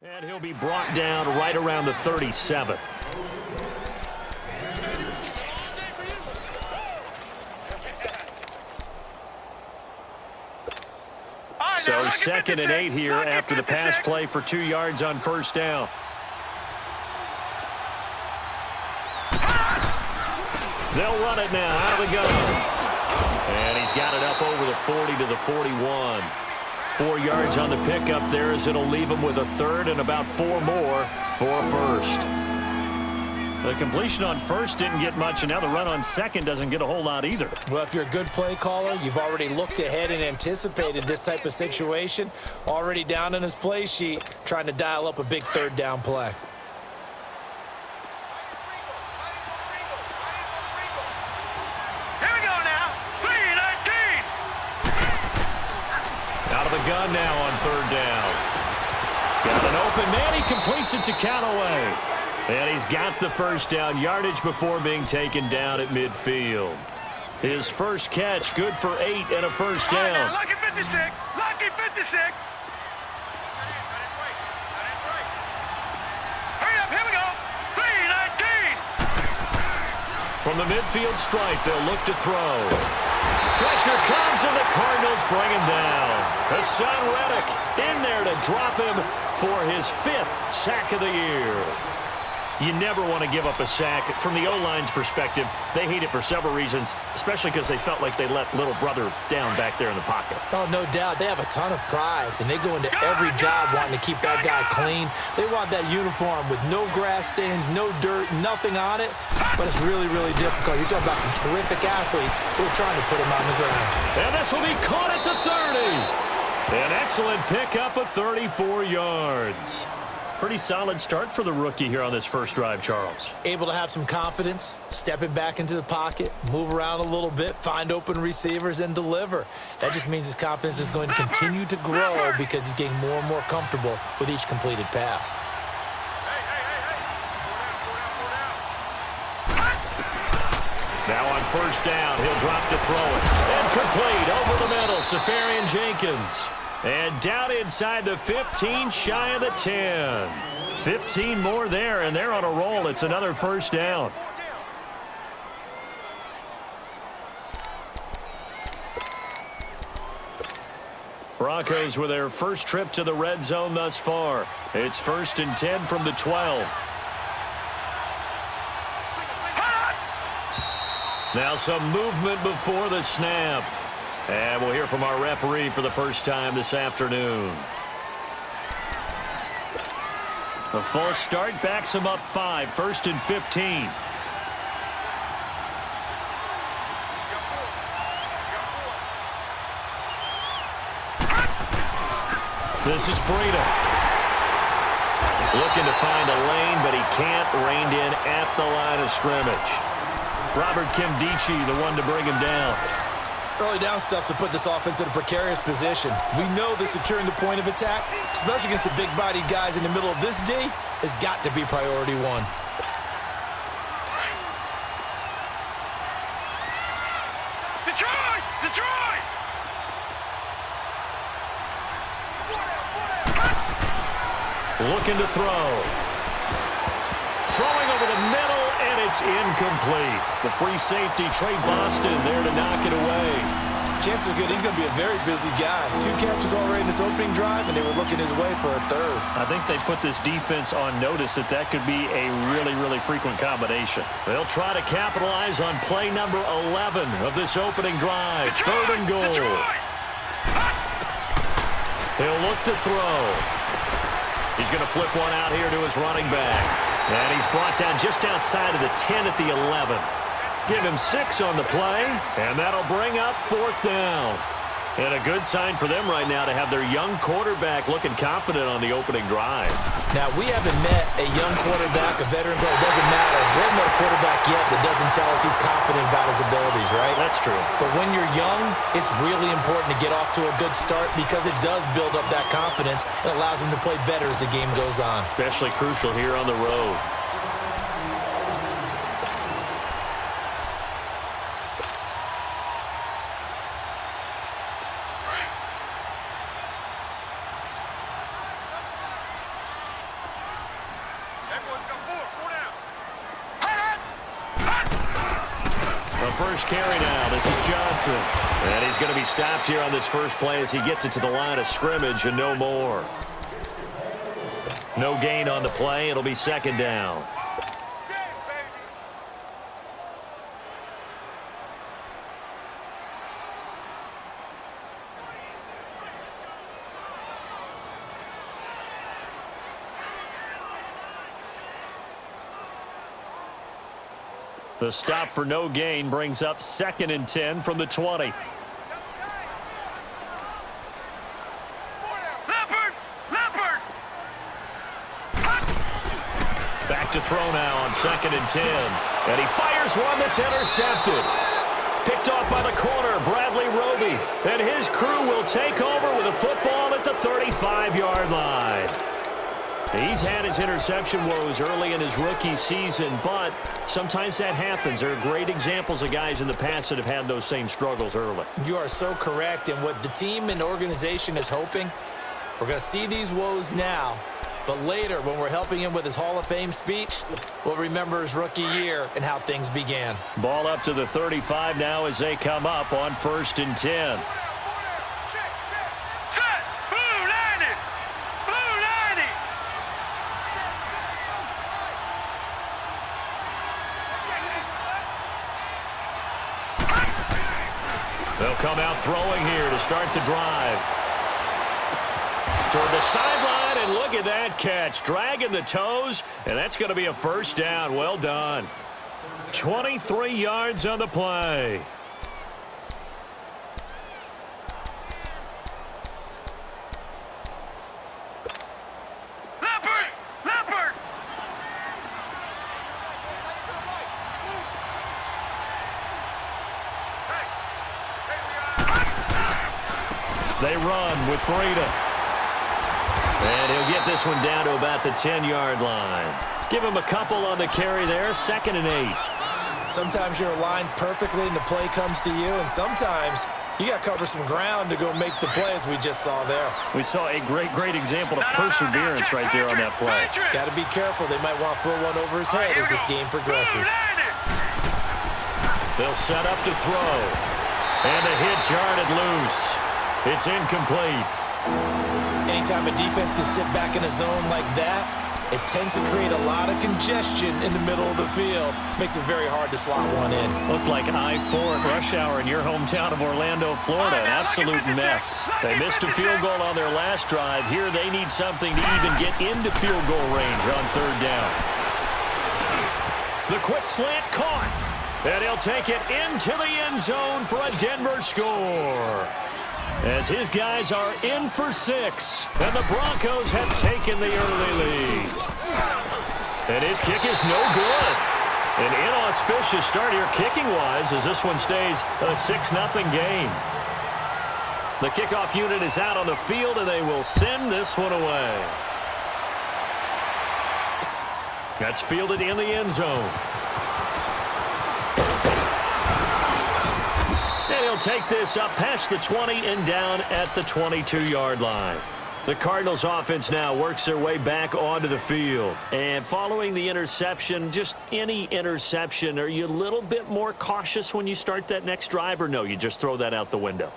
And he'll be brought down right around the 37. So 2nd and 8 here after the pass play for 2 yards on first down. They'll run it now out of the gun. And he's got it up over the 40 to the 41. 4 yards on the pickup there as it'll leave him with a third and about 4 more for a first. The completion on first didn't get much, and now the run on second doesn't get a whole lot either. Well, if you're a good play caller, you've already looked ahead and anticipated this type of situation. Already down in his play sheet, trying to dial up a big third down play. Here we go now. 3-19. Out of the gun now on third down. He's got an open man. He completes it to Callaway. And he's got the first down yardage before being taken down at midfield. His first catch, good for 8 and a first down. Now, lucky 56. Lucky 56. Hurry up. Here we go. 3-19. From the midfield stripe, they'll look to throw. Pressure comes, and the Cardinals bring him down. Hassan Reddick in there to drop him for his 5th sack of the year. You never want to give up a sack. From the O-line's perspective, they hate it for several reasons, especially because they felt like they let little brother down back there in the pocket. Oh, no doubt. They have a ton of pride, and they go into every job wanting to keep that guy clean. They want that uniform with no grass stains, no dirt, nothing on it, but it's really, really difficult. You're talking about some terrific athletes who are trying to put him on the ground. And this will be caught at the 30. An excellent pickup of 34 yards. Pretty solid start for the rookie here on this first drive, Charles. Able to have some confidence, stepping back into the pocket, move around a little bit, find open receivers, and deliver. That just means his confidence is going to continue to grow because he's getting more and more comfortable with each completed pass. Now on first down, he'll drop to throw it. And complete over the middle, Safarian Jenkins. And down inside the 15, shy of the 10. 15 more there, and they're on a roll. It's another first down. Broncos with their first trip to the red zone thus far. It's 1st and 10 from the 12. Now some movement before the snap. And we'll hear from our referee for the first time this afternoon. A false start backs him up 5, 1st and 15. This is Breida. Looking to find a lane, but he can't. Reined in at the line of scrimmage. Robert Kimdichie, the one to bring him down. Early down stuff to put this offense in a precarious position. We know that securing the point of attack, especially against the big-bodied guys in the middle of this D, has got to be priority 1. Detroit! Detroit! Looking to throw. Throwing over the middle, and it's incomplete. The free safety, Trey Boston, there to knock it away. Chances are good he's going to be a very busy guy. 2 catches already in this opening drive, and they were looking his way for a third. I think they put this defense on notice that that could be a really, really frequent combination. They'll try to capitalize on play number 11 of this opening drive. Detroit! 3rd and goal. Detroit! He'll look to throw. He's going to flip one out here to his running back. And he's brought down just outside of the 10 at the 11. Give him 6 on the play, and that'll bring up 4th down. And a good sign for them right now to have their young quarterback looking confident on the opening drive. Now, we haven't met a young quarterback, a veteran quarterback. It doesn't matter. We haven't met a quarterback yet that doesn't tell us he's confident about his abilities, right? That's true. But when you're young, it's really important to get off to a good start because it does build up that confidence and allows him to play better as the game goes on. Especially crucial here on the road. The first carry now. This is Johnson. And he's going to be stopped here on this first play as he gets it to the line of scrimmage and no more. No gain on the play. It'll be second down. The stop for no gain brings up 2nd and 10 from the 20. Leopard! Back to throw now on 2nd and 10. And he fires one that's intercepted. Picked off by the corner, Bradley Roby. And his crew will take over with a football at the 35-yard line. He's had his interception woes early in his rookie season, but sometimes that happens. There are great examples of guys in the past that have had those same struggles early. You are so correct, and what the team and organization is hoping, we're going to see these woes now, but later when we're helping him with his Hall of Fame speech, we'll remember his rookie year and how things began. Ball up to the 35 now as they come up on 1st and 10. They'll come out throwing here to start the drive. Toward the sideline, and look at that catch. Dragging the toes, and that's going to be a first down. Well done. 23 yards on the play. Leopard! They run with Breida. And he'll get this one down to about the 10-yard line. Give him a couple on the carry there. 2nd and 8. Sometimes you're aligned perfectly and the play comes to you, and sometimes you got to cover some ground to go make the play, as we just saw there. We saw a great example of perseverance right there on that play. Got to be careful. They might want to throw one over his head as this game progresses. They'll set up to throw. And the hit jarred it loose. It's incomplete. Anytime a defense can sit back in a zone like that, it tends to create a lot of congestion in the middle of the field. Makes it very hard to slot one in. Looked like I-4 at rush hour in your hometown of Orlando, Florida. An absolute mess. They missed a field goal on their last drive. Here they need something to even get into field goal range on 3rd down. The quick slant caught. And he'll take it into the end zone for a Denver score. As his guys are in for 6, and the Broncos have taken the early lead. And his kick is no good. An inauspicious start here kicking-wise as this one stays a 6-0 game. The kickoff unit is out on the field, and they will send this one away. That's fielded in the end zone. And he'll take this up past the 20 and down at the 22-yard line. The Cardinals offense now works their way back onto the field. And following the interception, just any interception, are you a little bit more cautious when you start that next drive, or no, you just throw that out the window?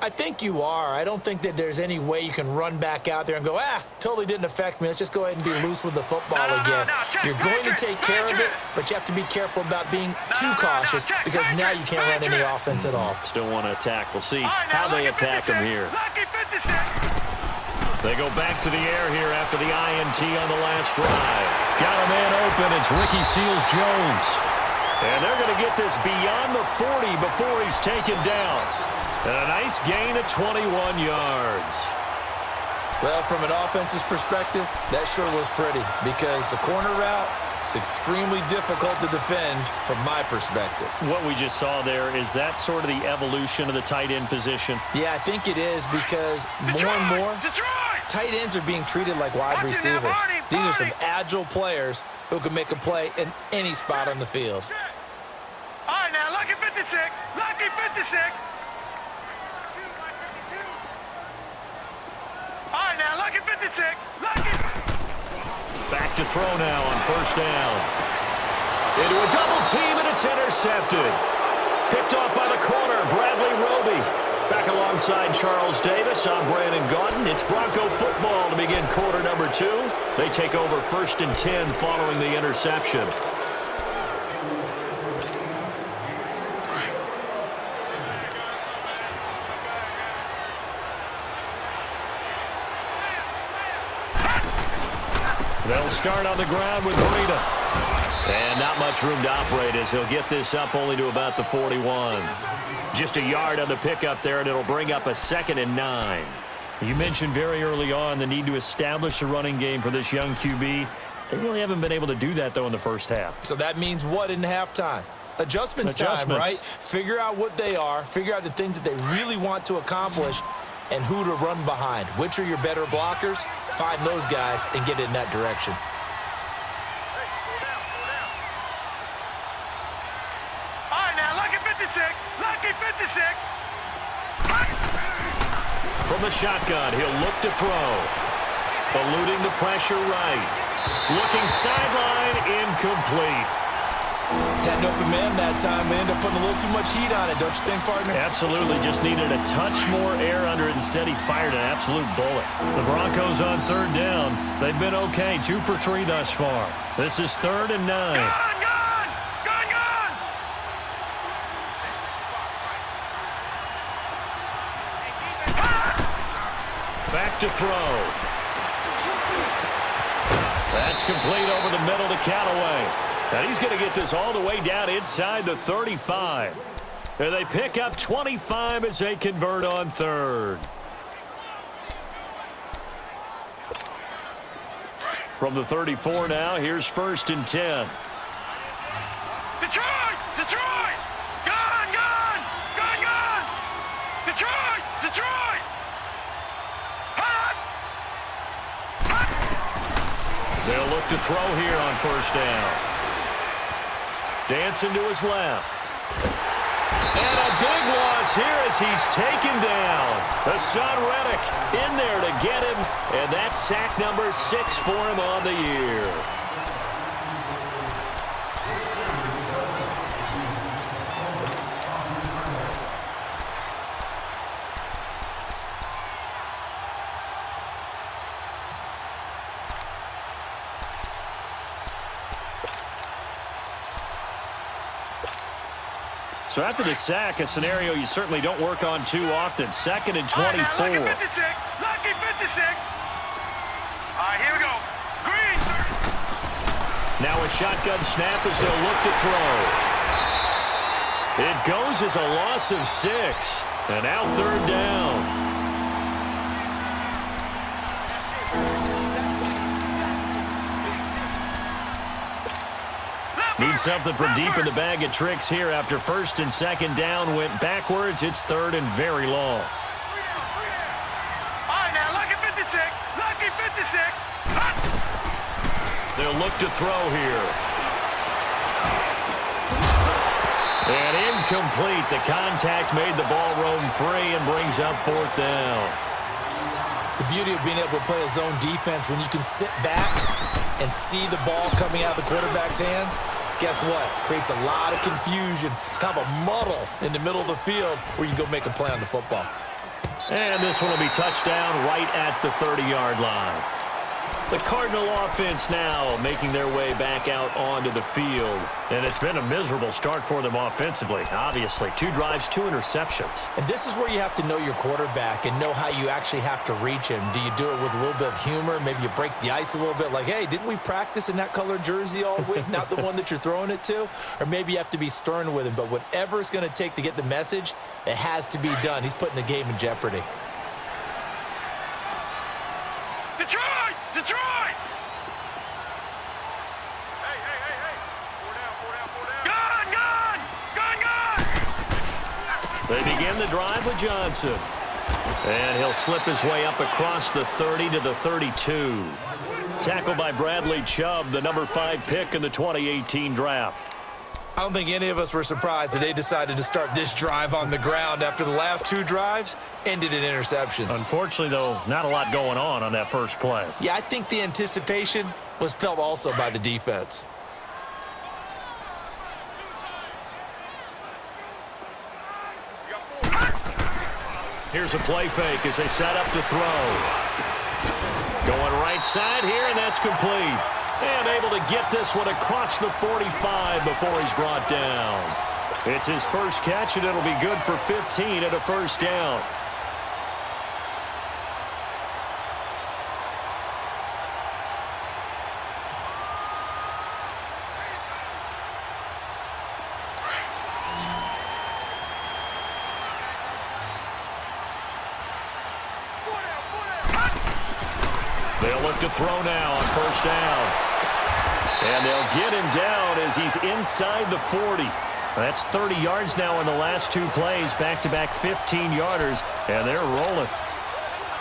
I think you are. I don't think that there's any way you can run back out there and go, totally didn't affect me. Let's just go ahead and be loose with the football again. You're going to take care of it, but you have to be careful about being too cautious because now you can't run any offense at all. Still want to attack. We'll see how they attack them here. They go back to the air here after the INT on the last drive. Got a man open. It's Ricky Seals-Jones. And they're going to get this beyond the 40 before he's taken down. And a nice gain of 21 yards. Well, from an offense's perspective, that sure was pretty because the corner route is extremely difficult to defend from my perspective. What we just saw there, is that sort of the evolution of the tight end position? Yeah, I think it is because more and more tight ends are being treated like wide receivers. These are some agile players who can make a play in any spot on the field. All right, now, lucky 56. Lucky 56. All right, now, lucky 56. Lucky. Back to throw now on first down. Into a double team, and it's intercepted. Picked off by the corner, Bradley Roby. Back alongside Charles Davis, I'm Brandon Gaudin. It's Bronco football to begin quarter number 2. They take over 1st and 10 following the interception. They'll start on the ground with Breida. And not much room to operate as he'll get this up only to about the 41. Just a yard on the pickup there, and it'll bring up a 2nd and 9. You mentioned very early on the need to establish a running game for this young QB. They really haven't been able to do that, though, in the first half. So that means what in halftime? Adjustments time, right? Figure out what they are, figure out the things that they really want to accomplish, and who to run behind. Which are your better blockers? Find those guys and get in that direction. All right, now, lucky 56. Lucky 56. From the shotgun, he'll look to throw. Eluding the pressure right. Looking sideline, incomplete. Had an open man that time, but ended up putting a little too much heat on it, don't you think, partner? Absolutely. Just needed a touch more air under it. Instead, he fired an absolute bullet. The Broncos on 3rd down. They've been okay. 2 for 3 thus far. This is 3rd and 9. Gone! Back to throw. That's complete over the middle to Callaway. And he's going to get this all the way down inside the 35. And they pick up 25 as they convert on 3rd. From the 34 now, here's 1st and 10. Detroit! Detroit! Gone! Detroit! Detroit! Hot! They'll look to throw here on 1st down. Dancing to his left. And a big loss here as he's taken down. Hassan Reddick in there to get him, and that's sack number 6 for him on the year. So after the sack, a scenario you certainly don't work on too often. 2nd and 24. Lucky 56. Lucky 56. All right, here we go. Green. Now a shotgun snap as they'll look to throw. It goes as a loss of 6. And now 3rd down. Need something from deep in the bag of tricks here after 1st and 2nd down went backwards. It's 3rd and very long. All right, now, lucky 56. Lucky 56. Hot. They'll look to throw here. And incomplete. The contact made the ball roam free and brings up 4th down. The beauty of being able to play a zone defense when you can sit back and see the ball coming out of the quarterback's hands. Guess what? Creates a lot of confusion, kind of a muddle in the middle of the field where you can go make a play on the football. And this one will be touchdown right at the 30-yard line. The Cardinal offense now making their way back out onto the field. And it's been a miserable start for them offensively, obviously. 2 drives, 2 interceptions. And this is where you have to know your quarterback and know how you actually have to reach him. Do you do it with a little bit of humor? Maybe you break the ice a little bit like, hey, didn't we practice in that color jersey all week? Not the one that you're throwing it to? Or maybe you have to be stern with him. But whatever it's going to take to get the message, it has to be done. He's putting the game in jeopardy. Detroit! Detroit! Hey! Four down. They begin the drive with Johnson. And he'll slip his way up across the 30 to the 32. Tackled by Bradley Chubb, the number 5 pick in the 2018 draft. I don't think any of us were surprised that they decided to start this drive on the ground after the last 2 drives ended in interceptions. Unfortunately, though, not a lot going on that first play. Yeah, I think the anticipation was felt also by the defense. Here's a play fake as they set up to throw. Going right side here, and that's complete. And able to get this one across the 45 before he's brought down. It's his first catch, and it'll be good for 15 and a first down. They'll look to throw now on first down. And they'll get him down as he's inside the 40. That's 30 yards now in the last 2 plays, back-to-back 15-yarders, and they're rolling.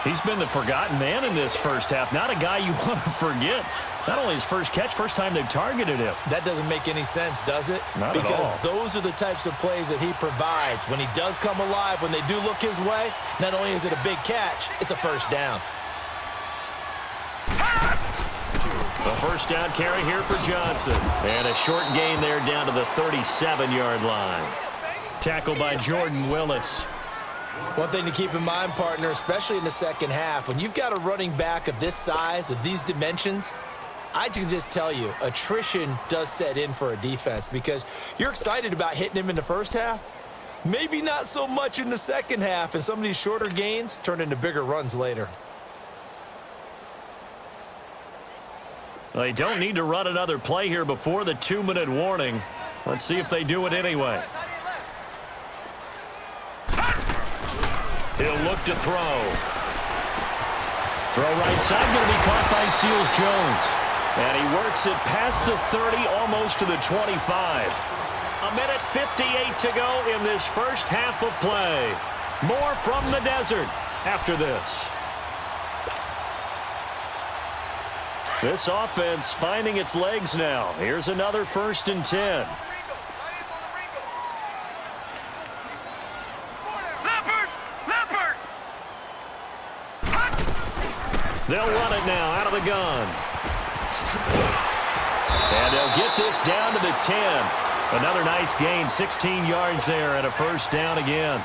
He's been the forgotten man in this first half. Not a guy you want to forget. Not only his first catch, first time they've targeted him. That doesn't make any sense, does it? Not at all. Because those are the types of plays that he provides. When he does come alive, when they do look his way, not only is it a big catch, it's a first down. The first down carry here for Johnson. And a short gain there down to the 37-yard line. Tackled by Jordan Willis. One thing to keep in mind, partner, especially in the second half, when you've got a running back of this size, of these dimensions, I can just tell you, attrition does set in for a defense because you're excited about hitting him in the first half. Maybe not so much in the second half, and some of these shorter gains turn into bigger runs later. They don't need to run another play here before the 2-minute warning. Let's see if they do it anyway. He'll look to throw. Throw right side, going to be caught by Seals-Jones. And he works it past the 30, almost to the 25. 1:58 to go in this first half of play. More from the desert after this. This offense finding its legs now. Here's another 1st and 10. They'll run it now out of the gun. And they'll get this down to the 10. Another nice gain, 16 yards there, and a first down again.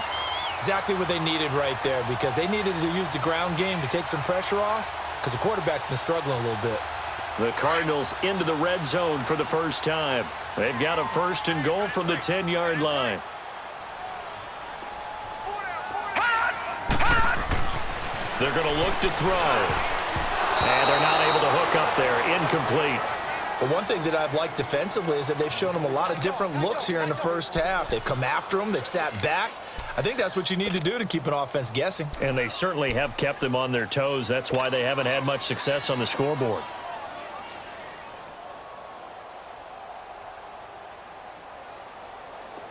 Exactly what they needed right there because they needed to use the ground game to take some pressure off because the quarterback's been struggling a little bit. The Cardinals into the red zone for the first time. They've got a 1st and goal from the 10-yard line. They're going to look to throw. And they're not able to hook up there. Incomplete. But one thing that I've liked defensively is that they've shown them a lot of different looks here in the first half. They've come after them. They've sat back. I think that's what you need to do to keep an offense guessing. And they certainly have kept them on their toes. That's why they haven't had much success on the scoreboard.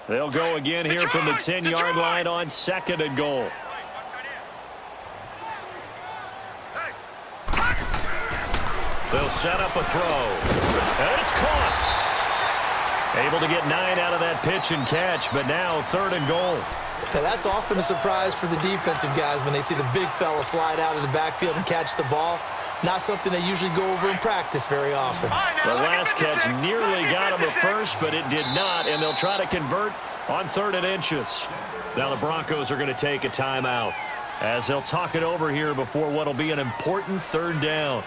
They'll go again here from the 10-yard line on 2nd and goal. They'll set up a throw. And it's caught. Able to get 9 out of that pitch and catch, but now 3rd and goal. Now that's often a surprise for the defensive guys when they see the big fella slide out of the backfield and catch the ball. Not something they usually go over in practice very often. The last catch nearly got him a first, but it did not, and they'll try to convert on 3rd and inches. Now the Broncos are going to take a timeout as they'll talk it over here before what will be an important 3rd down.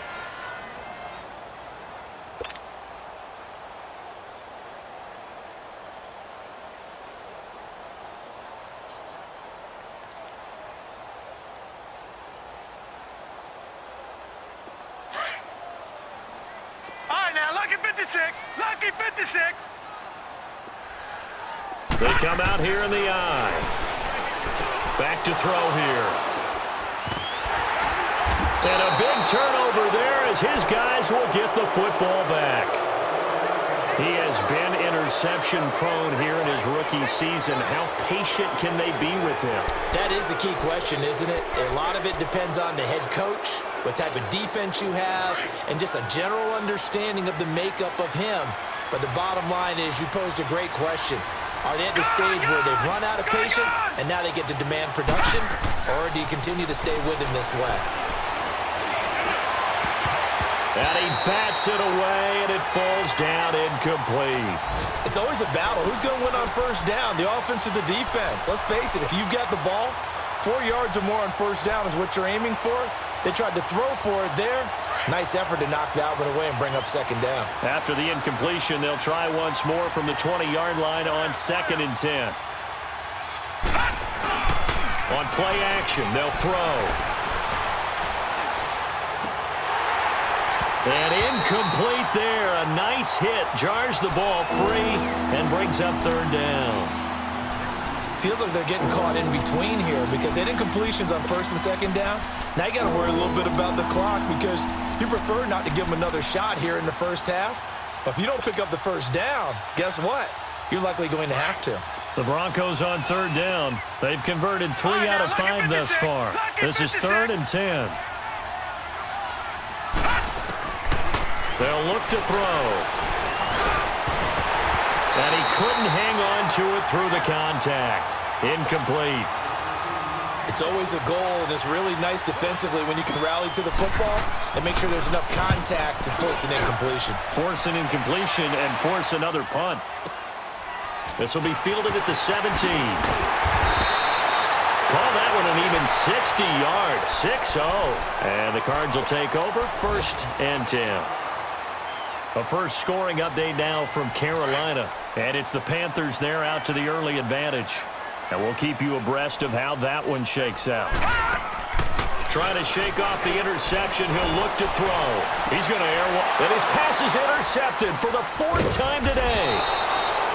Lucky 56. They come out here in the eye. Back to throw here. And a big turnover there as his guys will get the football back. He has been interception prone here in his rookie season. How patient can they be with him? That is the key question, isn't it? A lot of it depends on the head coach, what type of defense you have, and just a general understanding of the makeup of him. But the bottom line is you posed a great question. Are they at the stage where they've run out of patience and now they get to demand production? Or do you continue to stay with him this way? And he bats it away, and it falls down incomplete. It's always a battle. Who's going to win on first down, the offense or the defense? Let's face it, if you've got the ball, 4 yards or more on first down is what you're aiming for. They tried to throw for it there. Nice effort to knock that one away and bring up second down. After the incompletion, they'll try once more from the 20-yard line on 2nd and 10. On play action, they'll throw. And incomplete there. A nice hit. Jars the ball free and brings up 3rd down. Feels like they're getting caught in between here because they had incompletions on 1st and 2nd down. Now you got to worry a little bit about the clock because you prefer not to give them another shot here in the first half. But if you don't pick up the first down, guess what? You're likely going to have to. The Broncos on 3rd down. They've converted 3 out of 5 thus far. This is 3rd and 10. They'll look to throw. And he couldn't hang on to it through the contact. Incomplete. It's always a goal, and it's really nice defensively when you can rally to the football and make sure there's enough contact to force an incompletion. Force an incompletion and force another punt. This will be fielded at the 17. Call that one an even 60 yards, 6-0. And the Cards will take over 1st and 10. A first scoring update now from Carolina. And it's the Panthers there out to the early advantage. And we'll keep you abreast of how that one shakes out. Trying to shake off the interception. He'll look to throw. He's going to air one. And his pass is intercepted for the 4th time today.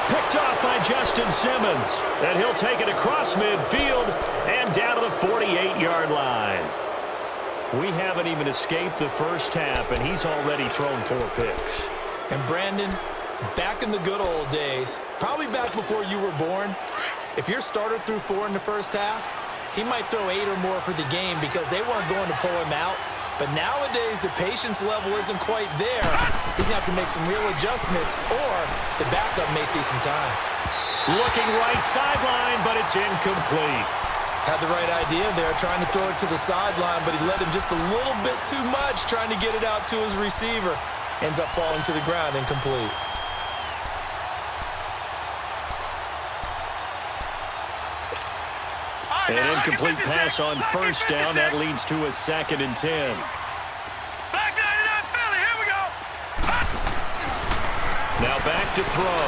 Picked off by Justin Simmons. And he'll take it across midfield and down to the 48-yard line. We haven't even escaped the first half, and he's already thrown 4 picks. And Brandon, back in the good old days, probably back before you were born, if your starter threw 4 in the first half, he might throw 8 or more for the game because they weren't going to pull him out. But nowadays, the patience level isn't quite there. He's going to have to make some real adjustments, or the backup may see some time. Looking right sideline, but it's incomplete. Had the right idea there, trying to throw it to the sideline, but he let him just a little bit too much, trying to get it out to his receiver. Ends up falling to the ground, incomplete. An incomplete pass on first down. That leads to a 2nd and 10. Back 99 Philly, here we go. Now back to throw.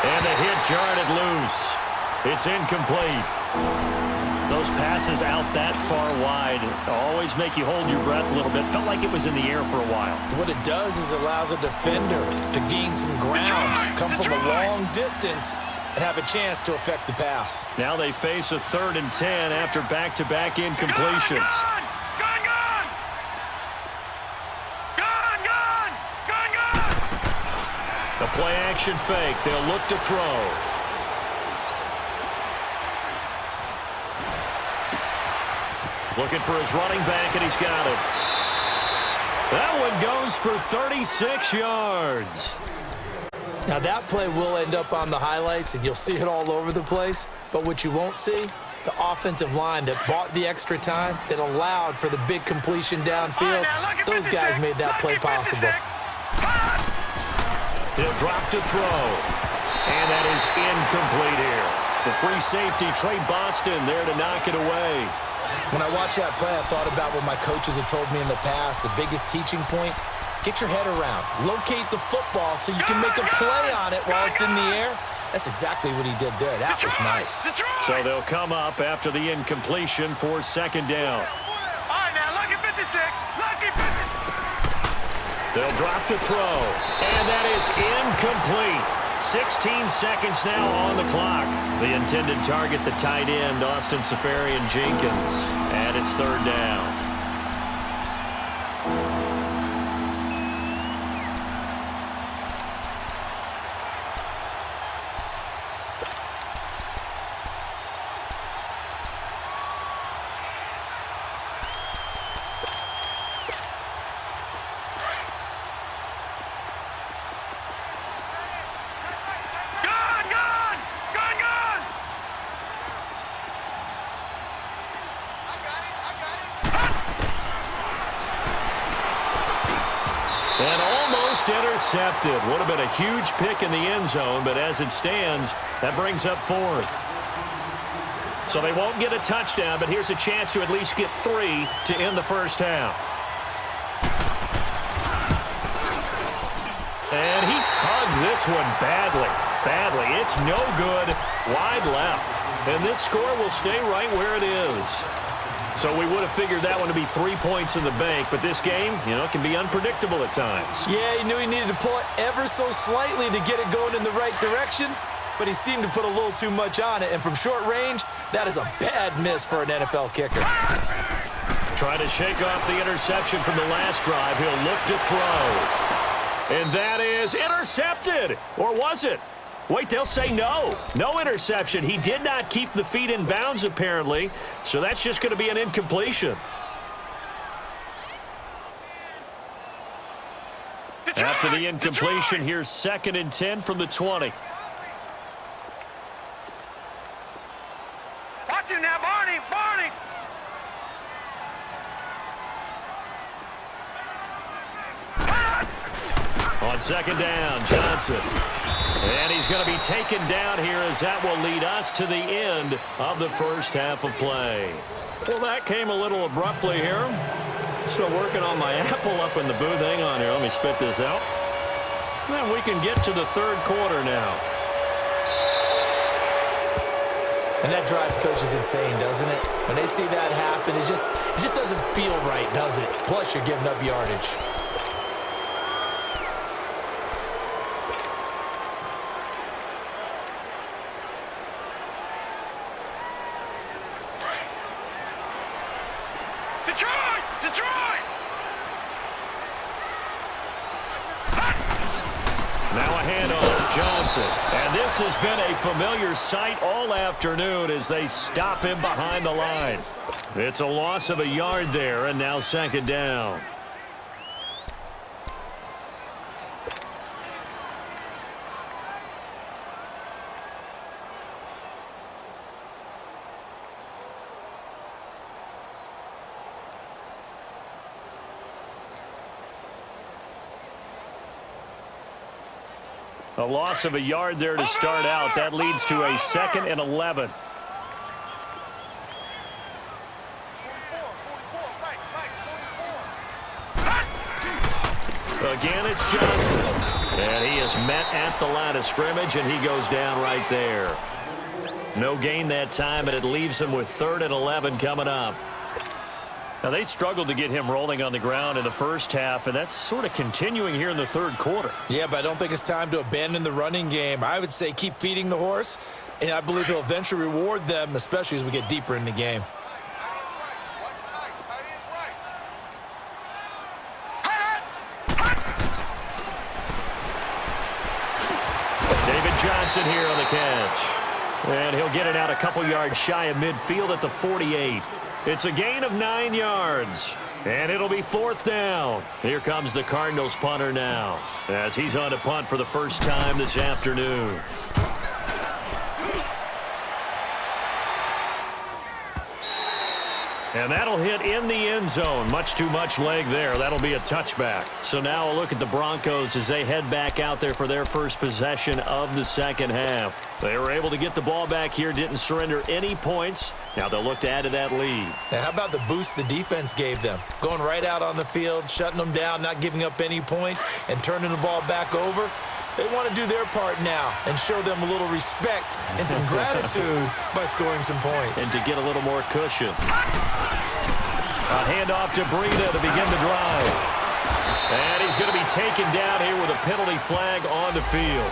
And the hit jarred it loose. It's incomplete. Those passes out that far wide always make you hold your breath a little bit. Felt like it was in the air for a while. What it does is allows a defender to gain some ground, come from a long distance, and have a chance to affect the pass. Now they face a 3rd and 10 after back-to-back incompletions. The play-action fake. They'll look to throw. Looking for his running back, and he's got it. That one goes for 36 yards. Now that play will end up on the highlights, and you'll see it all over the place. But what you won't see, the offensive line that bought the extra time, that allowed for the big completion downfield. Those guys made that play possible. He'll drop to throw. And that is incomplete here. The free safety, Trey Boston, there to knock it away. When I watched that play, I thought about what my coaches had told me in the past. The biggest teaching point, get your head around. Locate the football so you can make a play on it while it's in the air. That's exactly what he did there. That was nice. So they'll come up after the incompletion for 2nd down. All right, now, lucky 56. Lucky 56. They'll drop to throw. And that is incomplete. 16 seconds now on the clock. The intended target, the tight end, Austin Seferian-Jenkins. And it's 3rd down. And almost intercepted. Would have been a huge pick in the end zone, but as it stands, that brings up fourth. So they won't get a touchdown, but here's a chance to at least get 3 to end the first half. And he tugged this one badly. It's no good. Wide left. And this score will stay right where it is. So we would have figured that one to be 3 points in the bank, but this game, can be unpredictable at times. Yeah, he knew he needed to pull it ever so slightly to get it going in the right direction, but he seemed to put a little too much on it, and from short range, that is a bad miss for an NFL kicker. Trying to shake off the interception from the last drive. He'll look to throw. And that is intercepted. Or was it? Wait, they'll say no. No interception. He did not keep the feet in bounds, apparently. So that's just going to be an incompletion. After the incompletion, here's 2nd and 10 from the 20. Watch him now, Barney! On 2nd down, Johnson. And he's going to be taken down here as that will lead us to the end of the first half of play. Well, that came a little abruptly here. Still working on my apple up in the booth. Hang on here. Let me spit this out. And we can get to the third quarter now. And that drives coaches insane, doesn't it? When they see that happen, it just doesn't feel right, does it? Plus, you're giving up yardage. Detroit! Now a handoff, Johnson. And this has been a familiar sight all afternoon as they stop him behind the line. It's a loss of a yard there, and now 2nd down. A loss of a yard there to start out. That leads to a 2nd and 11. Again, it's Johnson. And he is met at the line of scrimmage, and he goes down right there. No gain that time, and it leaves him with 3rd and 11 coming up. Now, they struggled to get him rolling on the ground in the first half, and that's sort of continuing here in the third quarter. Yeah, but I don't think it's time to abandon the running game. I would say keep feeding the horse, and I believe he'll eventually reward them, especially as we get deeper in the game. David Johnson here on the catch. And he'll get it out a couple yards shy of midfield at the 48. It's a gain of 9 yards, and it'll be 4th down. Here comes the Cardinals punter now, as he's on to punt for the first time this afternoon. And that'll hit in the end zone. Much too much leg there. That'll be a touchback. So now a look at the Broncos as they head back out there for their first possession of the second half. They were able to get the ball back here, didn't surrender any points. Now they'll look to add to that lead. Now, how about the boost the defense gave them? Going right out on the field, shutting them down, not giving up any points, and turning the ball back over. They want to do their part now and show them a little respect and some gratitude by scoring some points. And to get a little more cushion. A handoff to Breida to begin the drive. And he's going to be taken down here with a penalty flag on the field.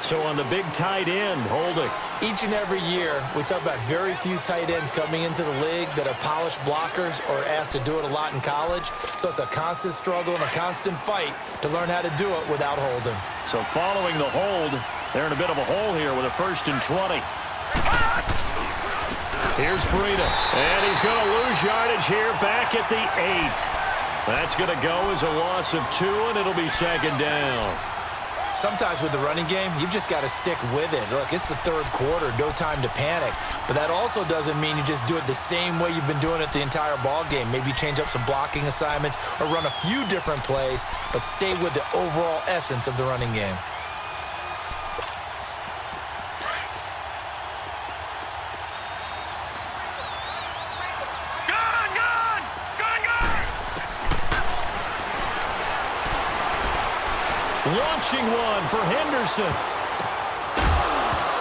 So on the big tight end, holding. Each and every year, we talk about very few tight ends coming into the league that are polished blockers or asked to do it a lot in college. So it's a constant struggle and a constant fight to learn how to do it without holding. So following the hold, they're in a bit of a hole here with a 1st and 20. Here's Breida, and he's going to lose yardage here back at the 8. That's going to go as a loss of 2, and it'll be 2nd down. Sometimes with the running game, you've just got to stick with it. Look, it's the third quarter, no time to panic. But that also doesn't mean you just do it the same way you've been doing it the entire ball game. Maybe change up some blocking assignments or run a few different plays, but stay with the overall essence of the running game. Launching one for Henderson.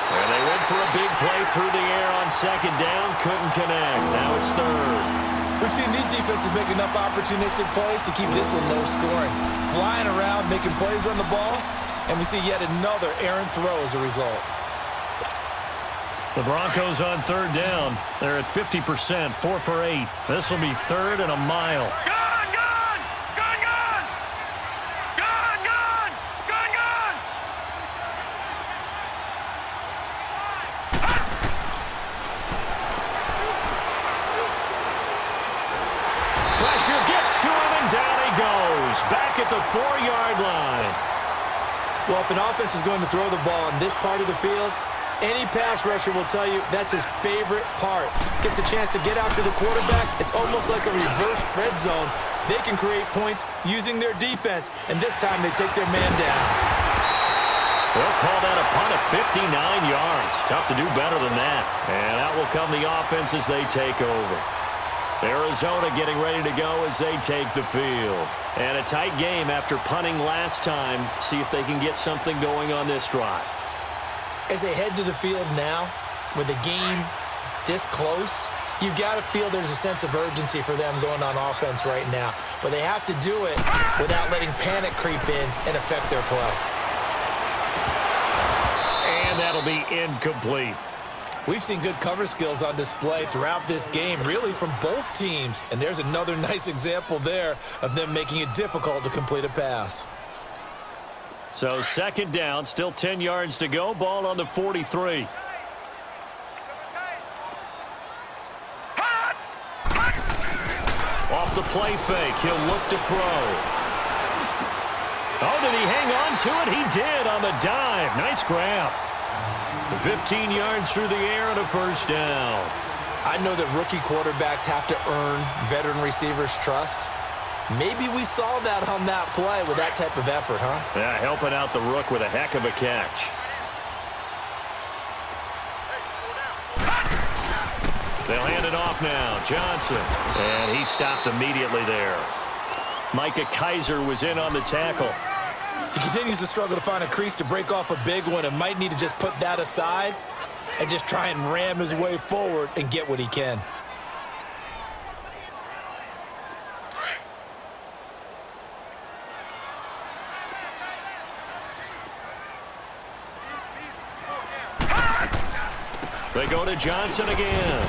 And they went for a big play through the air on second down. Couldn't connect. Now it's third. We've seen these defenses make enough opportunistic plays to keep this one low scoring. Flying around, making plays on the ball, and we see yet another errant throw as a result. The Broncos on third down. They're at 50%, 4 for 8. This will be third and a mile. Gets to him, and down he goes. Back at the 4-yard line. Well, if an offense is going to throw the ball in this part of the field, any pass rusher will tell you that's his favorite part. Gets a chance to get after the quarterback. It's almost like a reverse red zone. They can create points using their defense, and this time they take their man down. They'll call that a punt of 59 yards. Tough to do better than that. And out will come the offense as they take over. Arizona getting ready to go as they take the field. And a tight game after punting last time. See if they can get something going on this drive. As they head to the field now, with the game this close, you've got to feel there's a sense of urgency for them going on offense right now. But they have to do it without letting panic creep in and affect their play. And that'll be incomplete. We've seen good cover skills on display throughout this game, really from both teams. And there's another nice example there of them making it difficult to complete a pass. So second down, still 10 yards to go. Ball on the 43. Off the play fake, he'll look to throw. Oh, did he hang on to it? He did on the dive. Nice grab. 15 yards through the air and a first down. I know that rookie quarterbacks have to earn veteran receivers' trust. Maybe we saw that on that play with that type of effort, huh? Yeah, helping out the rook with a heck of a catch. They'll hand it off now. Johnson. And he stopped immediately there. Micah Kaiser was in on the tackle. He continues to struggle to find a crease to break off a big one and might need to just put that aside and just try and ram his way forward and get what he can. They go to Johnson again.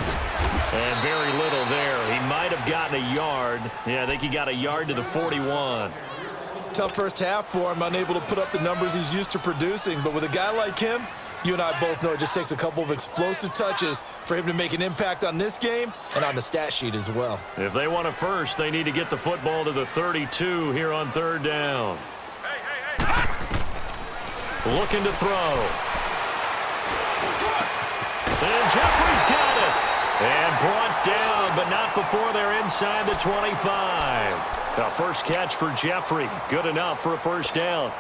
And very little there. He might have gotten a yard. Yeah, I think he got a yard to the 41. Tough first half for him, unable to put up the numbers he's used to producing. But with a guy like him, you and I both know it just takes a couple of explosive touches for him to make an impact on this game and on the stat sheet as well. If they want a first, they need to get the football to the 32 here on third down. Looking to throw. And Jeffrey's got it. And brought down, but not before they're inside the 25. A first catch for Jeffrey. Good enough for a first down.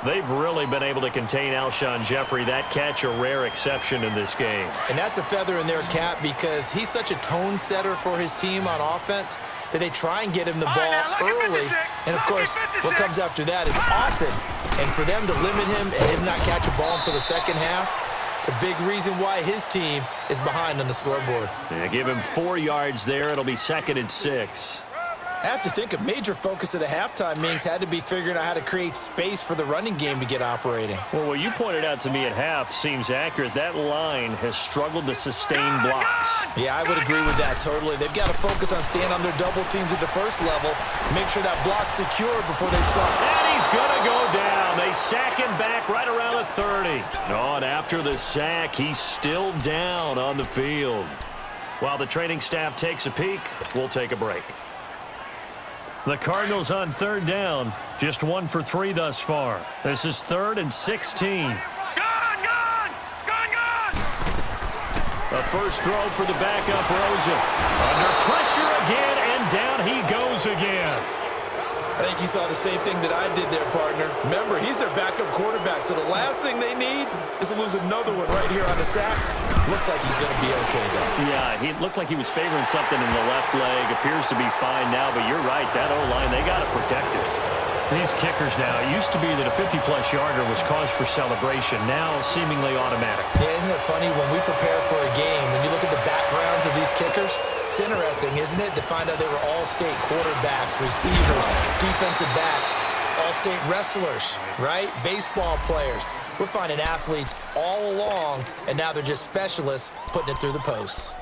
They've really been able to contain Alshon Jeffrey. That catch a rare exception in this game. And that's a feather in their cap because he's such a tone setter for his team on offense that they try and get him the ball early. And, of course, what comes after that is often. And for them to limit him and him not catch a ball until the second half, it's a big reason why his team is behind on the scoreboard. Yeah, give him 4 yards there. It'll be 2nd and 6. I have to think a major focus of the halftime meetings had to be figuring out how to create space for the running game to get operating. Well, what you pointed out to me at half seems accurate. That line has struggled to sustain blocks. Yeah, I would agree with that totally. They've got to focus on staying on their double teams at the first level, make sure that block's secure before they slide. And he's going to go down. They sack him back right around the 30. Oh, and after the sack, he's still down on the field. While the training staff takes a peek, we'll take a break. The Cardinals on third down, just 1 for 3 thus far. This is 3rd and 16. Gone! A first throw for the backup, Rosen. Under pressure again, and down he goes again. I think you saw the same thing that I did there, partner. Remember, he's their backup quarterback, so the last thing they need is to lose another one right here on the sack. Looks like he's going to be okay, though. Yeah, he looked like he was favoring something in the left leg. Appears to be fine now, but you're right. That O-line, they got to protect it. These kickers now, it used to be that a 50-plus yarder was cause for celebration. Now, seemingly automatic. Yeah, isn't it funny when we prepare for a game, when you look at the backgrounds of these kickers, it's interesting, isn't it, to find out they were all-state quarterbacks, receivers, defensive backs, all-state wrestlers, right? Baseball players. We're finding athletes all along, and now they're just specialists putting it through the posts.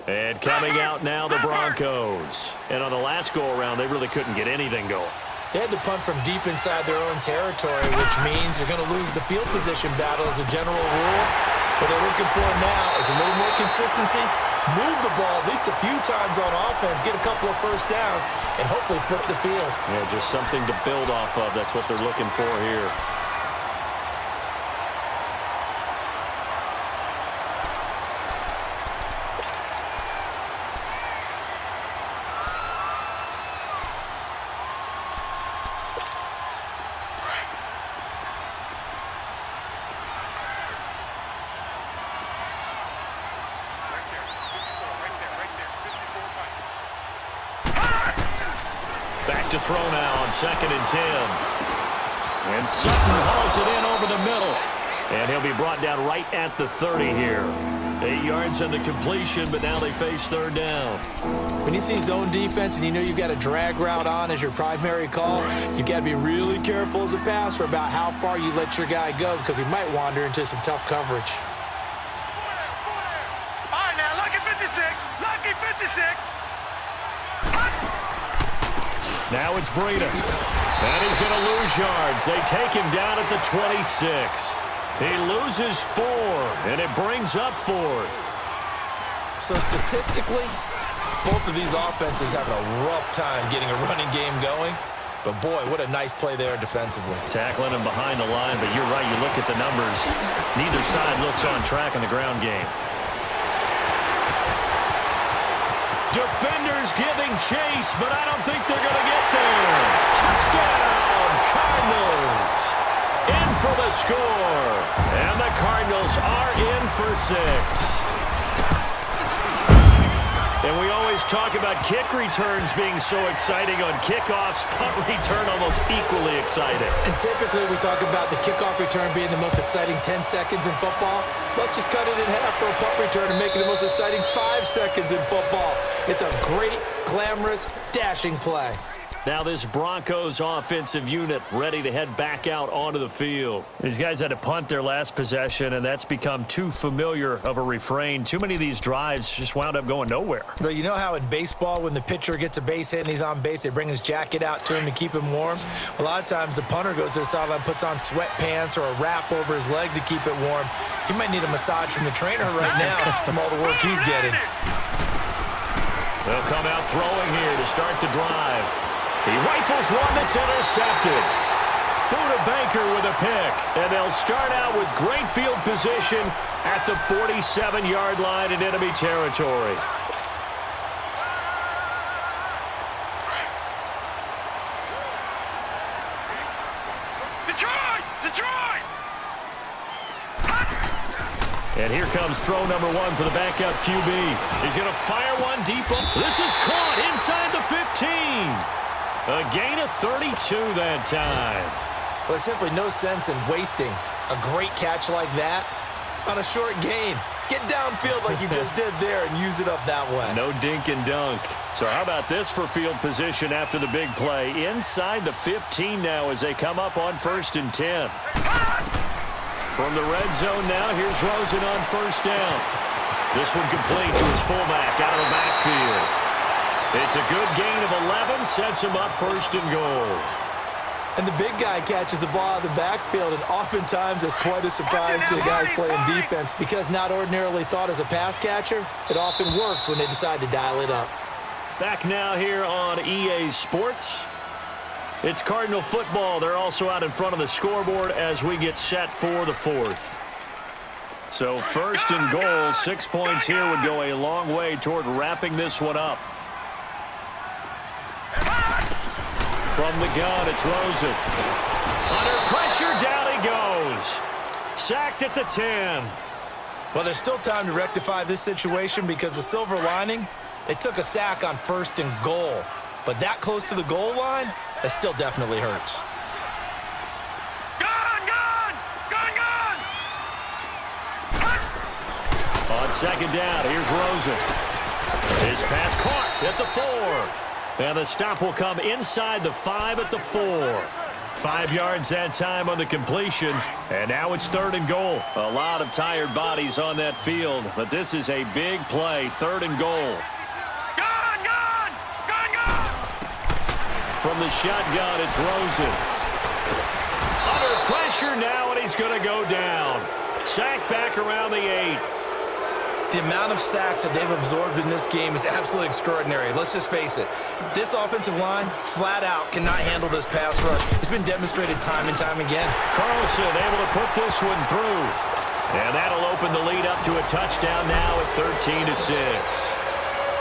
And coming out now, the Broncos. And on the last go-around, they really couldn't get anything going. They had to punt from deep inside their own territory, which means you're going to lose the field position battle as a general rule. What they're looking for now is a little more consistency, move the ball at least a few times on offense, get a couple of first downs, and hopefully flip the field. Yeah, just something to build off of. That's what they're looking for here. To throw now on 2nd and 10. And Sutton hauls it in over the middle. And he'll be brought down right at the 30 here. 8 yards on the completion, but now they face 3rd down. When you see zone defense and you know you've got a drag route on as your primary call, you've got to be really careful as a passer about how far you let your guy go because he might wander into some tough coverage. All right, now, lucky 56. Lucky 56. Now it's Breida. And he's going to lose yards. They take him down at the 26. He loses 4, and it brings up 4th. So statistically, both of these offenses having a rough time getting a running game going. But, boy, what a nice play there defensively. Tackling him behind the line, but you're right. You look at the numbers. Neither side looks on track in the ground game. Defenders giving chase, but I don't think they're going to get there. Touchdown, Cardinals. In for the score. And the Cardinals are in for 6. And we always talk about kick returns being so exciting on kickoffs. Punt return almost equally exciting. And typically we talk about the kickoff return being the most exciting 10 seconds in football. Let's just cut it in half for a punt return and make it the most exciting 5 seconds in football. It's a great, glamorous, dashing play. Now this Broncos offensive unit ready to head back out onto the field. These guys had to punt their last possession, and that's become too familiar of a refrain. Too many of these drives just wound up going nowhere. But you know how in baseball, when the pitcher gets a base hit and he's on base, they bring his jacket out to him to keep him warm? A lot of times the punter goes to the sideline, puts on sweatpants or a wrap over his leg to keep it warm. He might need a massage from the trainer right now from all the work he's getting. They'll come out throwing here to start the drive. He rifles one that's intercepted. Buda Baker with a pick. And they'll start out with great field position at the 47-yard line in enemy territory. Detroit! And here comes throw number 1 for the backup QB. He's going to fire one deep. This is caught inside the 15. A gain of 32 that time. Well, there's simply no sense in wasting a great catch like that on a short gain. Get downfield like you just did there and use it up that way. No dink and dunk. So how about this for field position after the big play? Inside the 15 now as they come up on 1st and 10. From the red zone now, here's Rosen on 1st down. This one complete to his fullback out of the backfield. It's a good gain of 11, sets him up 1st and goal. And the big guy catches the ball out of the backfield, and oftentimes it's quite a surprise to the guys playing defense because not ordinarily thought as a pass catcher, it often works when they decide to dial it up. Back now here on EA Sports. It's Cardinal football. They're also out in front of the scoreboard as we get set for the fourth. So first and goal, 6 points here would go a long way toward wrapping this one up. From the gun, it's Rosen. Under pressure, down he goes. Sacked at the 10. Well, there's still time to rectify this situation because the silver lining, they took a sack on first and goal. But that close to the goal line, that still definitely hurts. On second down, here's Rosen. His pass caught at the 4. And the stop will come inside the 5 at the 4. 5 yards that time on the completion. And now it's third and goal. A lot of tired bodies on that field, but this is a big play. Third and goal. From the shotgun, it's Rosen. Under pressure now, and he's going to go down. Sacked back around the 8. The amount of sacks that they've absorbed in this game is absolutely extraordinary. Let's just face it. This offensive line, flat out, cannot handle this pass rush. It's been demonstrated time and time again. Carlson able to put this one through. And that'll open the lead up to a touchdown now at 13-6.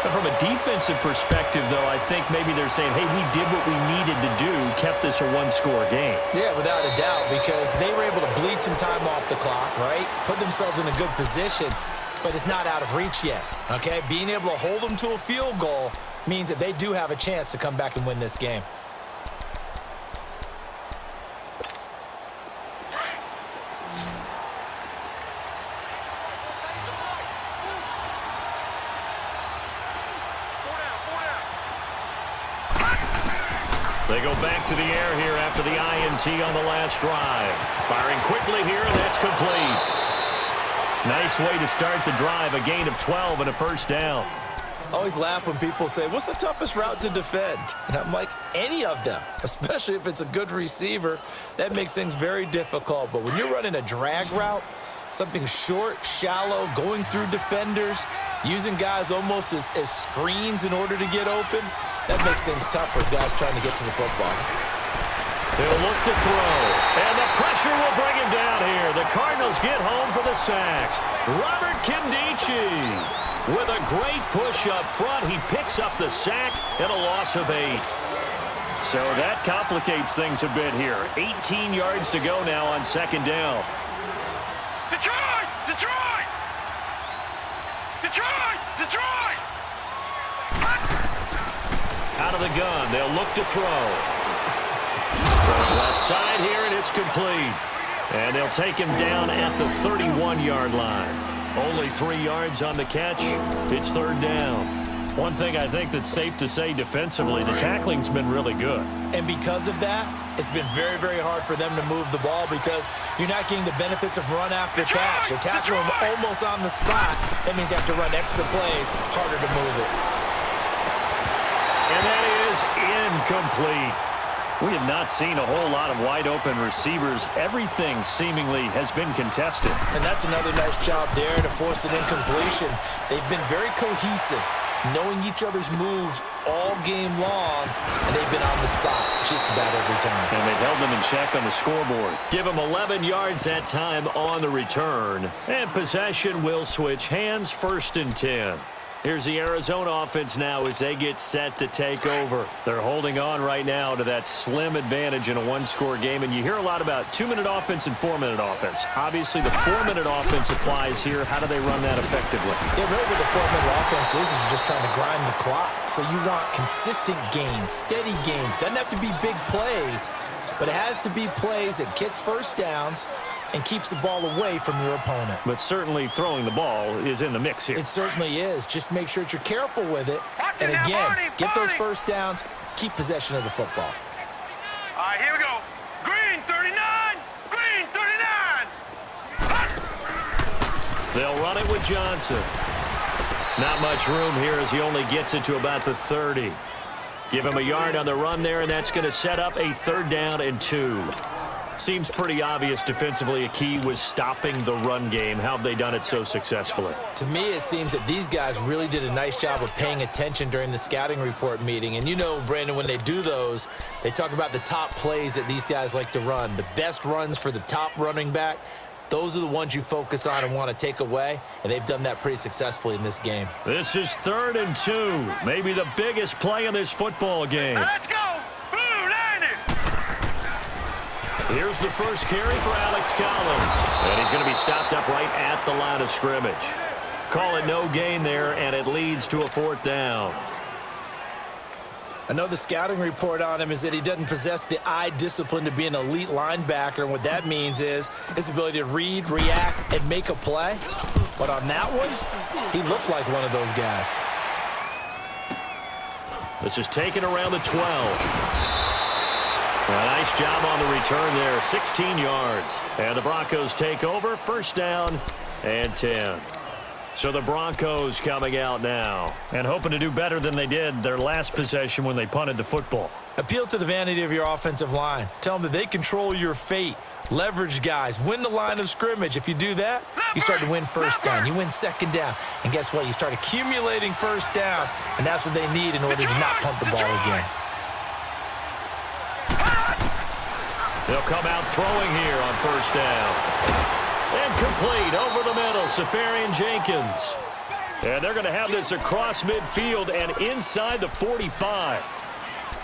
And from a defensive perspective, though, I think maybe they're saying, hey, we did what we needed to do, kept this a one-score game. Yeah, without a doubt, because they were able to bleed some time off the clock, right? Put themselves in a good position. But it's not out of reach yet, okay? Being able to hold them to a field goal means that they do have a chance to come back and win this game. They go back to the air here after the INT on the last drive. Firing quickly here, and that's complete. Nice way to start the drive, a gain of 12 and a first down. I always laugh when people say, what's the toughest route to defend? And I'm like, any of them, especially if it's a good receiver. That makes things very difficult. But when you're running a drag route, something short, shallow, going through defenders, using guys almost as screens in order to get open, that makes things tough for guys trying to get to the football. They'll look to throw, and the pressure will bring him down here. The Cardinals get home for the sack. Robert Kimdichie with a great push up front. He picks up the sack and a loss of 8. So that complicates things a bit here. 18 yards to go now on second down. Detroit! Detroit! Detroit! Detroit! Out of the gun, they'll look to throw. From the left side here, and it's complete. And they'll take him down at the 31-yard line. Only 3 yards on the catch. It's third down. One thing I think that's safe to say defensively, the tackling's been really good. And because of that, it's been very, very hard for them to move the ball because you're not getting the benefits of run after catch. They're tackling them almost on the spot. That means you have to run extra plays, harder to move it. And that is incomplete. We have not seen a whole lot of wide-open receivers. Everything seemingly has been contested. And that's another nice job there to force an incompletion. They've been very cohesive, knowing each other's moves all game long, and they've been on the spot just about every time. And they've held them in check on the scoreboard. Give them 11 yards that time on the return. And possession will switch hands, first and 10. Here's the Arizona offense now as they get set to take over. They're holding on right now to that slim advantage in a one-score game. And you hear a lot about 2-minute offense and 4-minute offense. Obviously, the 4-minute offense applies here. How do they run that effectively? Yeah, really what the 4-minute offense is you're just trying to grind the clock. So you want consistent gains, steady gains. Doesn't have to be big plays, but it has to be plays that gets first downs and keeps the ball away from your opponent. But certainly throwing the ball is in the mix here. It certainly is. Just make sure that you're careful with it. And again, get those first downs, keep possession of the football. All right, here we go. Green 39! Green 39! They'll run it with Johnson. Not much room here as he only gets it to about the 30. Give him a yard on the run there, and that's going to set up a 3rd down and 2. Seems pretty obvious defensively a key was stopping the run game. How have they done it so successfully? To me, it seems that these guys really did a nice job of paying attention during the scouting report meeting. And you know, Brandon, when they do those, they talk about the top plays that these guys like to run. The best runs for the top running back, those are the ones you focus on and want to take away, and they've done that pretty successfully in this game. This is 3rd and 2, maybe the biggest play in this football game. Let's go! Blue landed! Here's the first carry for Alex Collins, and he's going to be stopped up right at the line of scrimmage. Call it no gain there, and it leads to a 4th down. I know the scouting report on him is that he doesn't possess the eye discipline to be an elite linebacker, and what that means is his ability to read, react, and make a play. But on that one, he looked like one of those guys. This is taken around the 12. A nice job on the return there, 16 yards. And the Broncos take over, 1st down and 10. So the Broncos coming out now and hoping to do better than they did their last possession when they punted the football. Appeal to the vanity of your offensive line. Tell them that they control your fate. Leverage guys. Win the line of scrimmage. If you do that, you start to win 1st down. You win 2nd down. And guess what? You start accumulating 1st downs. And that's what they need in order to not punt the ball again. They'll come out throwing here on 1st down. Incomplete over the middle, Safarian Jenkins. And they're going to have this across midfield and inside the 45.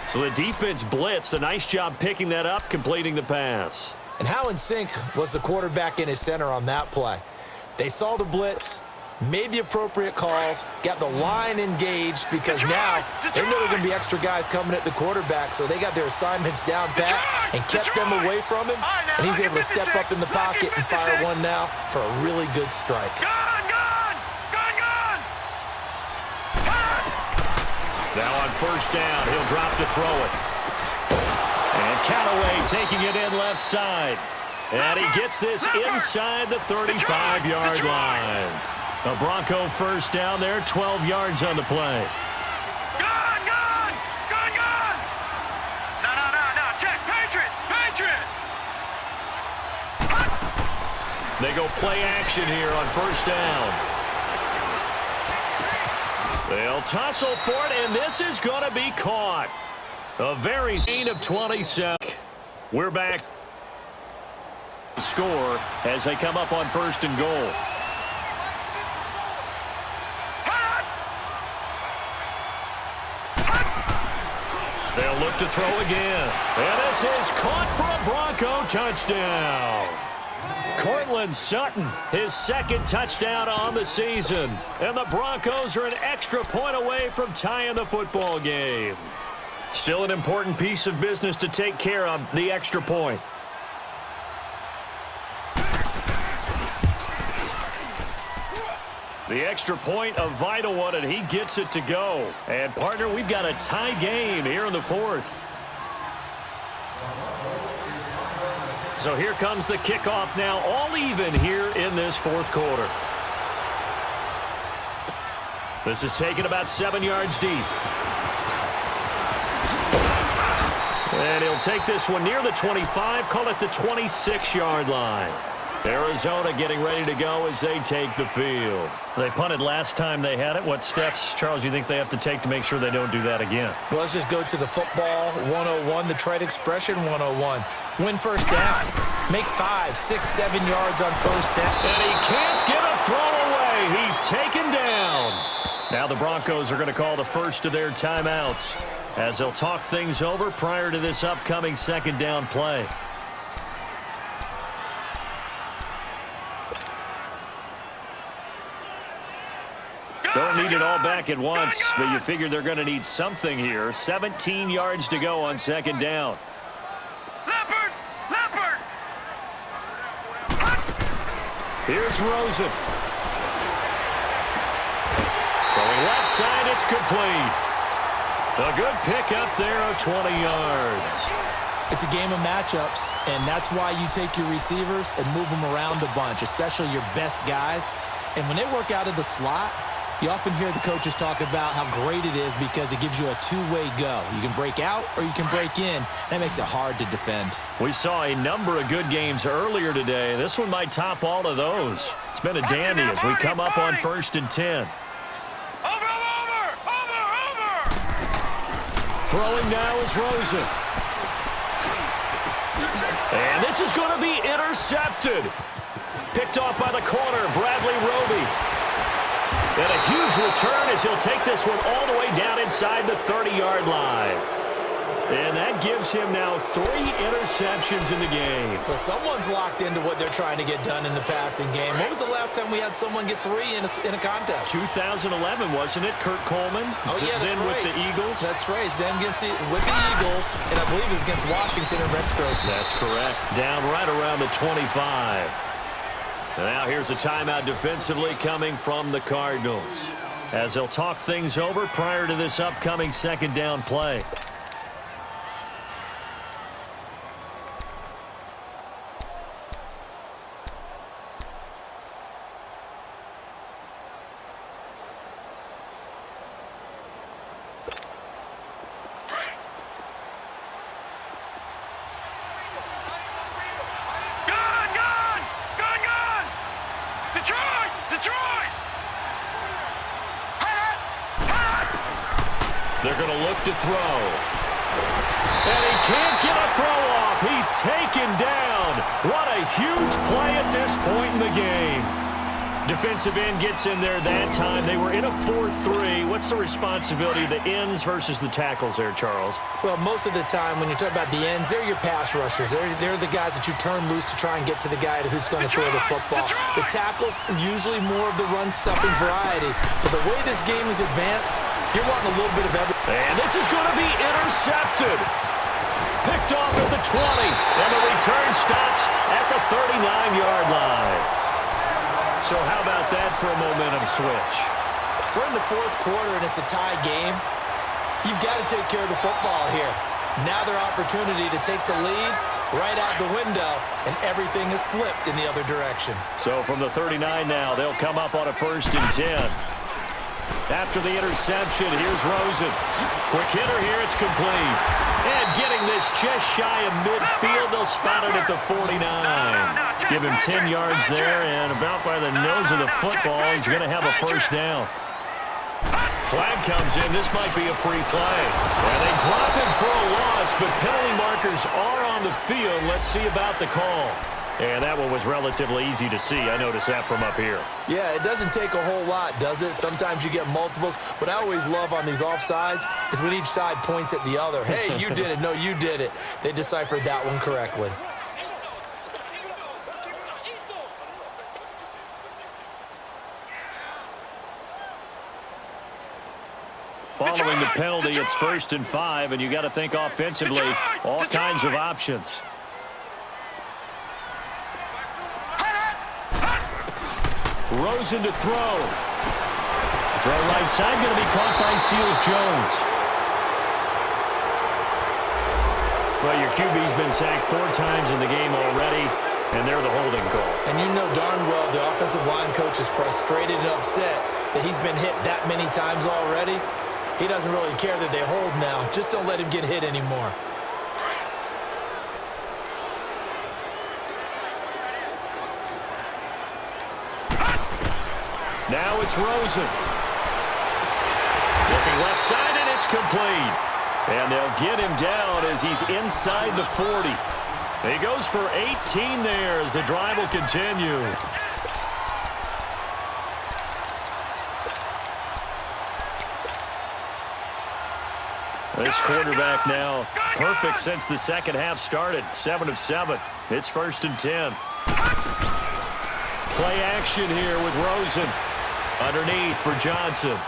So the defense blitzed. A nice job picking that up, completing the pass. And how in sync was the quarterback and his center on that play? They saw the blitz, made the appropriate calls, got the line engaged because now they know there are going to be extra guys coming at the quarterback, so they got their assignments down pat and kept them away from him, and he's able to step up in the pocket and fire one now for a really good strike. Now on 1st down, he'll drop to throw it. And Callaway taking it in left side. And he gets this inside the 35-yard line. A Bronco 1st down there, 12 yards on the play. Gone! No, check, Patriot! They go play action here on 1st down. They'll tussle for it, and this is going to be caught. A very gain of 27. We're back. Score as they come up on 1st and goal. They'll look to throw again. And this is caught for a Bronco touchdown. Cortland Sutton, his 2nd touchdown on the season. And the Broncos are an extra point away from tying the football game. Still an important piece of business to take care of, the extra point. The extra point, a vital one, and he gets it to go. And, partner, we've got a tie game here in the 4th. So here comes the kickoff now, all even here in this 4th quarter. This is taken about 7 yards deep. And he'll take this one near the 25, call it the 26-yard line. Arizona getting ready to go as they take the field. They punted last time they had it. What steps, Charles, you think they have to take to make sure they don't do that again? Well, let's just go to the football 101, the trade expression 101. Win 1st down. Make 5, 6, 7 yards on 1st down. And he can't get a throw away. He's taken down. Now the Broncos are going to call the first of their timeouts as they'll talk things over prior to this upcoming 2nd down play. Don't need it all back at once, but you figure they're going to need something here. 17 yards to go on 2nd down. Leopard! Here's Rosen. Throwing left side, it's complete. A good pick up there of 20 yards. It's a game of matchups, and that's why you take your receivers and move them around a bunch, especially your best guys. And when they work out of the slot, You often hear the coaches talk about how great it is because it gives you a two-way go. You can break out or you can break in. That makes it hard to defend. We saw a number of good games earlier today. This one might top all of those. It's been a dandy as we come up on 1st and 10. Over! Throwing now is Rosen. And this is going to be intercepted. Picked off by the corner, Bradley Roby. And a huge return as he'll take this one all the way down inside the 30-yard line. And that gives him now 3 interceptions in the game. Well, someone's locked into what they're trying to get done in the passing game. When was the last time we had someone get 3 in a contest? 2011, wasn't it? Kurt Coleman. Oh, yeah, that's then right. with the Eagles. That's right. Then with the Eagles, and I believe it's against Washington and Rex Grossman. That's correct. Down right around the 25. And now here's a timeout defensively coming from the Cardinals as they'll talk things over prior to this upcoming second down play. They're going to look to throw. And he can't get a throw off. He's taken down. What a huge play at this point in the game. Defensive end gets in there that time. They were in a 4-3. What's the responsibility of the ends versus the tackles there, Charles? Well, most of the time when you talk about the ends, they're your pass rushers. They're the guys that you turn loose to try and get to the guy who's going to throw the football. The tackles, usually more of the run-stuffing variety. But the way this game is advanced, you're wanting a little bit of everything. And this is going to be intercepted. Picked off at the 20. And the return stops at the 39-yard line. So how about that for a momentum switch? We're in the 4th quarter, and it's a tie game. You've got to take care of the football here. Now their opportunity to take the lead right out the window, and everything is flipped in the other direction. So from the 39 now, they'll come up on a 1st and 10. After the interception, here's Rosen. Quick hitter here, it's complete. And getting this just shy of midfield, they'll spot it at the 49. Give him 10 yards there, and about by the nose of the football, he's going to have a first down. Flag comes in. This might be a free play. And they drop him for a loss, but penalty markers are on the field. Let's see about the call. And that one was relatively easy to see. I noticed that from up here. Yeah, it doesn't take a whole lot, does it? Sometimes you get multiples. What I always love on these offsides is when each side points at the other. Hey, you did it. No, you did it. They deciphered that one correctly. Following the penalty, it's 1st and 5, and you got to think offensively, all kinds of options. Rosen to throw. Throw right side, going to be caught by Seals-Jones. Well, your QB's been sacked 4 times in the game already, and they're the holding call. And you know darn well the offensive line coach is frustrated and upset that he's been hit that many times already. He doesn't really care that they hold now. Just don't let him get hit anymore. Now it's Rosen. Looking left side, and it's complete. And they'll get him down as he's inside the 40. He goes for 18 there as the drive will continue. This quarterback now perfect since the second half started. 7 of 7. It's 1st and 10. Play action here with Rosen. Underneath for Johnson.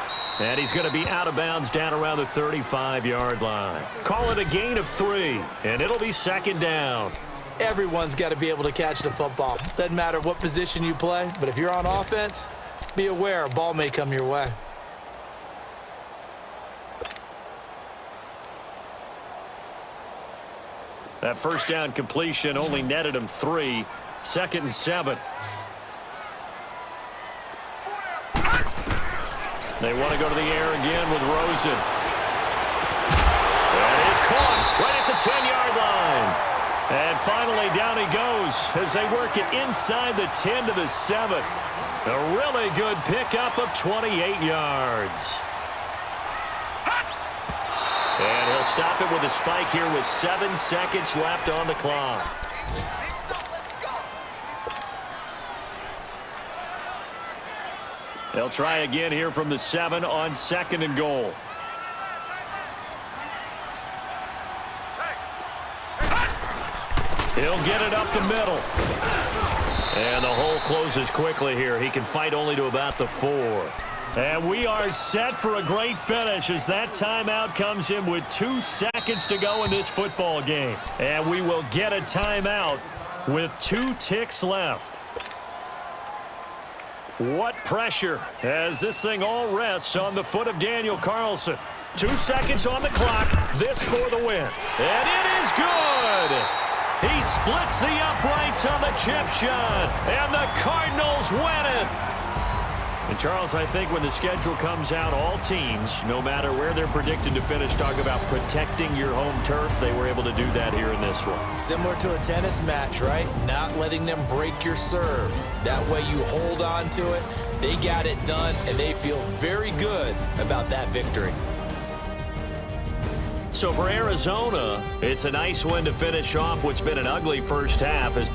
And he's going to be out of bounds down around the 35-yard line. Call it a gain of 3, and it'll be 2nd down. Everyone's got to be able to catch the football. Doesn't matter what position you play, but if you're on offense, be aware a ball may come your way. That first down completion only netted him 3. 2nd and 7. They want to go to the air again with Rosen. That is caught right at the 10-yard line. And finally, down he goes as they work it inside the 10 to the 7. A really good pickup of 28 yards. And he'll stop it with a spike here with 7 seconds left on the clock. They'll try again here from the 7 on 2nd and goal. He'll get it up the middle. And the hole closes quickly here. He can fight only to about the 4. And we are set for a great finish as that timeout comes in with 2 seconds to go in this football game. And we will get a timeout with 2 ticks left. What pressure as this thing all rests on the foot of Daniel Carlson. 2 seconds on the clock. This for the win. And it is good. He splits the uprights on the chip shot. And the Cardinals win it. And, Charles, I think when the schedule comes out, all teams, no matter where they're predicted to finish, talk about protecting your home turf. They were able to do that here in this one. Similar to a tennis match, right? Not letting them break your serve. That way you hold on to it. They got it done, and they feel very good about that victory. So for Arizona, it's a nice win to finish off what's been an ugly first half as